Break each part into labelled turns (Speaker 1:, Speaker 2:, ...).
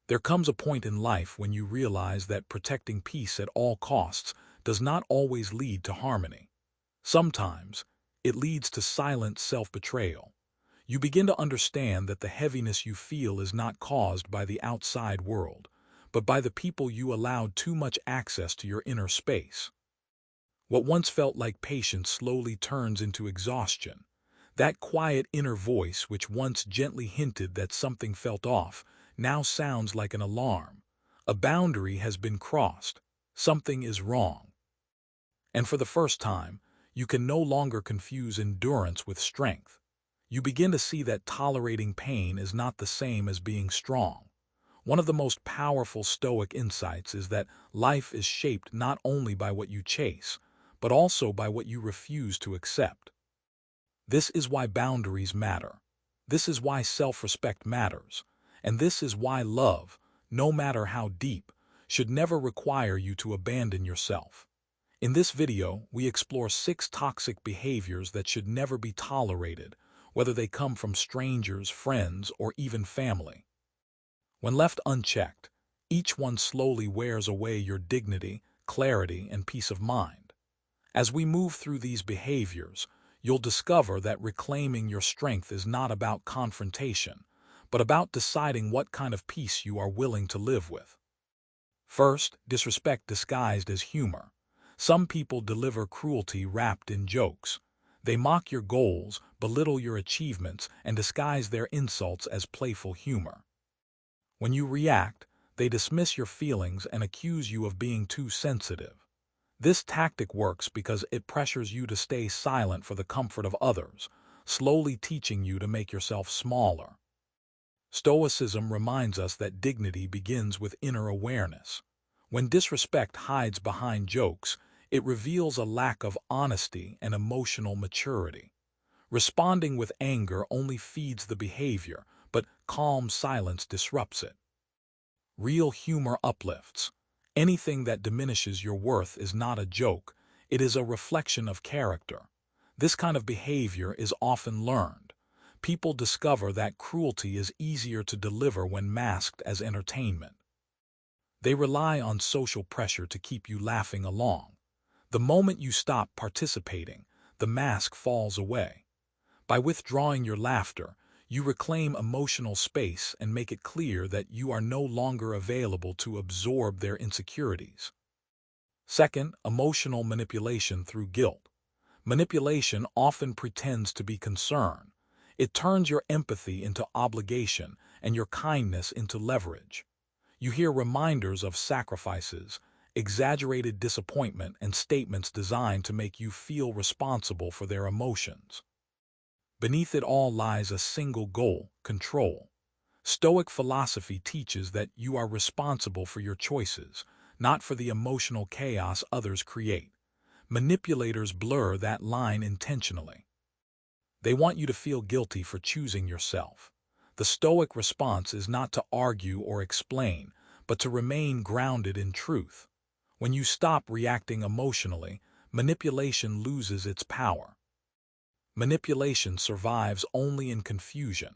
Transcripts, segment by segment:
Speaker 1: There comes a point in life when you realize that protecting peace at all costs does not always lead to harmony. Sometimes, it leads to silent self-betrayal. You begin to understand that the heaviness you feel is not caused by the outside world, but by the people you allowed too much access to your inner space. What once felt like patience slowly turns into exhaustion. That quiet inner voice which once gently hinted that something felt off now sounds like an alarm. A boundary has been crossed. Something is wrong. And for the first time, you can no longer confuse endurance with strength. You begin to see that tolerating pain is not the same as being strong. One of the most powerful Stoic insights is that life is shaped not only by what you chase, but also by what you refuse to accept. This is why boundaries matter. This is why self-respect matters. And this is why love, no matter how deep, should never require you to abandon yourself. In this video, we explore 6 toxic behaviors that should never be tolerated, whether they come from strangers, friends, or even family. When left unchecked, each one slowly wears away your dignity, clarity, and peace of mind. As we move through these behaviors, you'll discover that reclaiming your strength is not about confrontation, but about deciding what kind of peace you are willing to live with. First, disrespect disguised as humor. Some people deliver cruelty wrapped in jokes. They mock your goals, belittle your achievements, and disguise their insults as playful humor. When you react, they dismiss your feelings and accuse you of being too sensitive. This tactic works because it pressures you to stay silent for the comfort of others, slowly teaching you to make yourself smaller. Stoicism reminds us that dignity begins with inner awareness. When disrespect hides behind jokes, it reveals a lack of honesty and emotional maturity. Responding with anger only feeds the behavior, but calm silence disrupts it. Real humor uplifts. Anything that diminishes your worth is not a joke, it is a reflection of character. This kind of behavior is often learned. People discover that cruelty is easier to deliver when masked as entertainment. They rely on social pressure to keep you laughing along. The moment you stop participating, the mask falls away. By withdrawing your laughter, you reclaim emotional space and make it clear that you are no longer available to absorb their insecurities. Second, emotional manipulation through guilt. Manipulation often pretends to be concern. It turns your empathy into obligation and your kindness into leverage. You hear reminders of sacrifices, exaggerated disappointment, and statements designed to make you feel responsible for their emotions. Beneath it all lies a single goal: control. Stoic philosophy teaches that you are responsible for your choices, not for the emotional chaos others create. Manipulators blur that line intentionally. They want you to feel guilty for choosing yourself. The Stoic response is not to argue or explain, but to remain grounded in truth. When you stop reacting emotionally, manipulation loses its power. Manipulation survives only in confusion.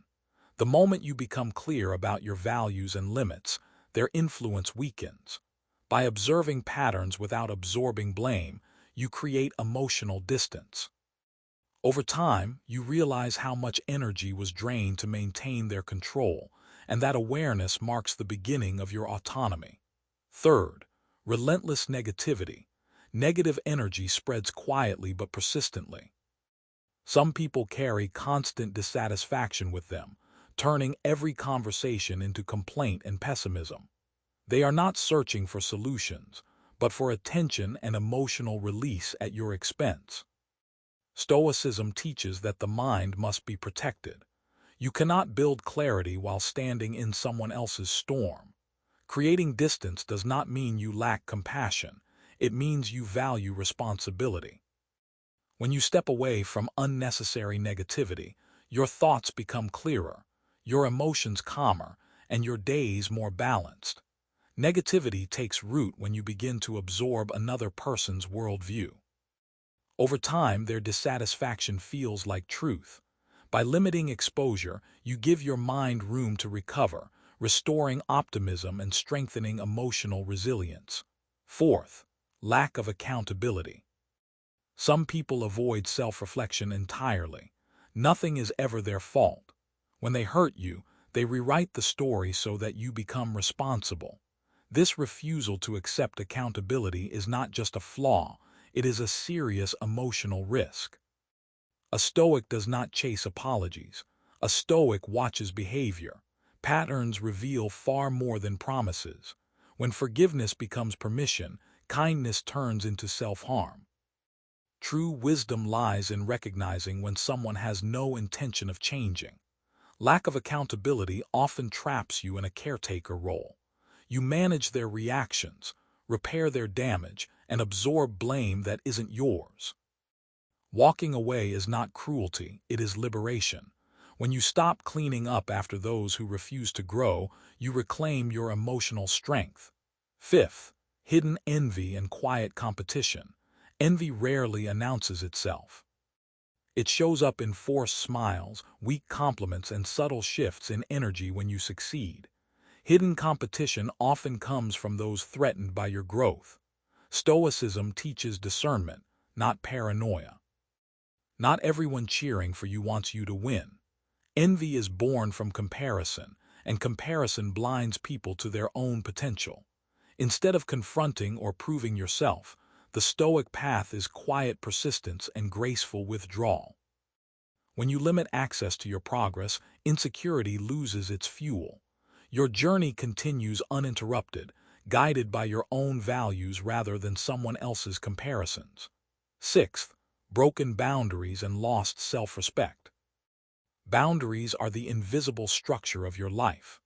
Speaker 1: The moment you become clear about your values and limits, their influence weakens. By observing patterns without absorbing blame, you create emotional distance. Over time, you realize how much energy was drained to maintain their control, and that awareness marks the beginning of your autonomy. Third, relentless negativity. Negative energy spreads quietly but persistently. Some people carry constant dissatisfaction with them, turning every conversation into complaint and pessimism. They are not searching for solutions, but for attention and emotional release at your expense. Stoicism teaches that the mind must be protected. You cannot build clarity while standing in someone else's storm. Creating distance does not mean you lack compassion. It means you value responsibility. When you step away from unnecessary negativity, your thoughts become clearer, your emotions calmer, and your days more balanced. Negativity takes root when you begin to absorb another person's worldview. Over time, their dissatisfaction feels like truth. By limiting exposure, you give your mind room to recover, restoring optimism and strengthening emotional resilience. Fourth, lack of accountability. Some people avoid self-reflection entirely. Nothing is ever their fault. When they hurt you, they rewrite the story so that you become responsible. This refusal to accept accountability is not just a flaw, it is a serious emotional risk. A Stoic does not chase apologies. A Stoic watches behavior. Patterns reveal far more than promises. When forgiveness becomes permission, kindness turns into self-harm. True wisdom lies in recognizing when someone has no intention of changing. Lack of accountability often traps you in a caretaker role. You manage their reactions, repair their damage, and absorb blame that isn't yours. Walking away is not cruelty, it is liberation. When you stop cleaning up after those who refuse to grow, you reclaim your emotional strength. Fifth, hidden envy and quiet competition. Envy rarely announces itself. It shows up in forced smiles, weak compliments, and subtle shifts in energy when you succeed. Hidden competition often comes from those threatened by your growth. Stoicism teaches discernment, not paranoia. Not everyone cheering for you wants you to win. Envy is born from comparison, and comparison blinds people to their own potential. Instead of confronting or proving yourself, the Stoic path is quiet persistence and graceful withdrawal. When you limit access to your progress, insecurity loses its fuel. Your journey continues uninterrupted, guided by your own values rather than someone else's comparisons. Sixth, broken boundaries and lost self-respect. Boundaries are the invisible structure of your life.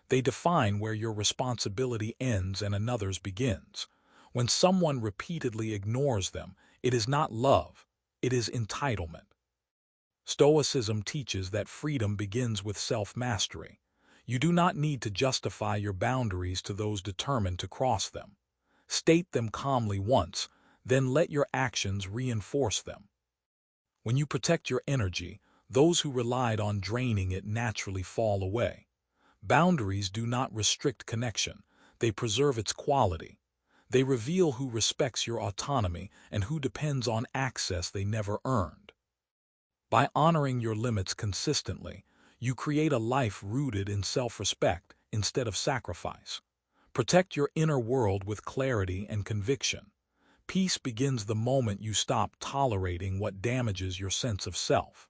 Speaker 1: They define where your responsibility ends and another's begins. When someone repeatedly ignores them, it is not love, it is entitlement. Stoicism teaches that freedom begins with self-mastery. You do not need to justify your boundaries to those determined to cross them. State them calmly once, then let your actions reinforce them. When you protect your energy, those who relied on draining it naturally fall away. Boundaries do not restrict connection, they preserve its quality. They reveal who respects your autonomy and who depends on access they never earned. By honoring your limits consistently, you create a life rooted in self-respect instead of sacrifice. Protect your inner world with clarity and conviction. Peace begins the moment you stop tolerating what damages your sense of self.